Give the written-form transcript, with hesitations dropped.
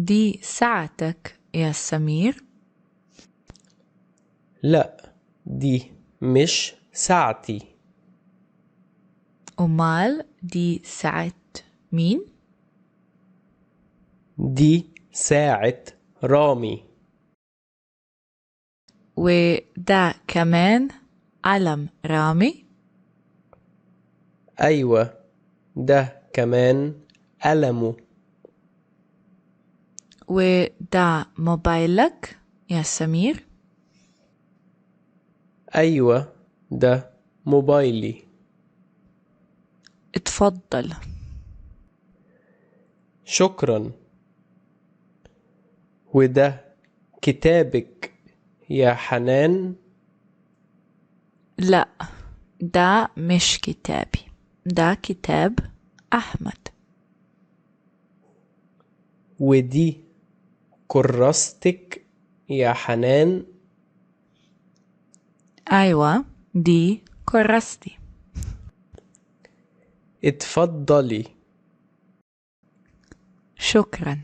دي ساعتك يا سمير؟ لا، دي مش ساعتي. أمال دي ساعة مين؟ دي ساعة رامي. وده كمان علم رامي؟ أيوة، ده كمان قلمه. وده موبايلك يا سمير؟ أيوة، ده موبايلي. اتفضل. شكرا. وده كتابك يا حنان؟ لا، ده مش كتابي، ده كتاب أحمد. ودي كراستك يا حنان؟ أيوة، دي كراستي. اتفضلي. شكرا.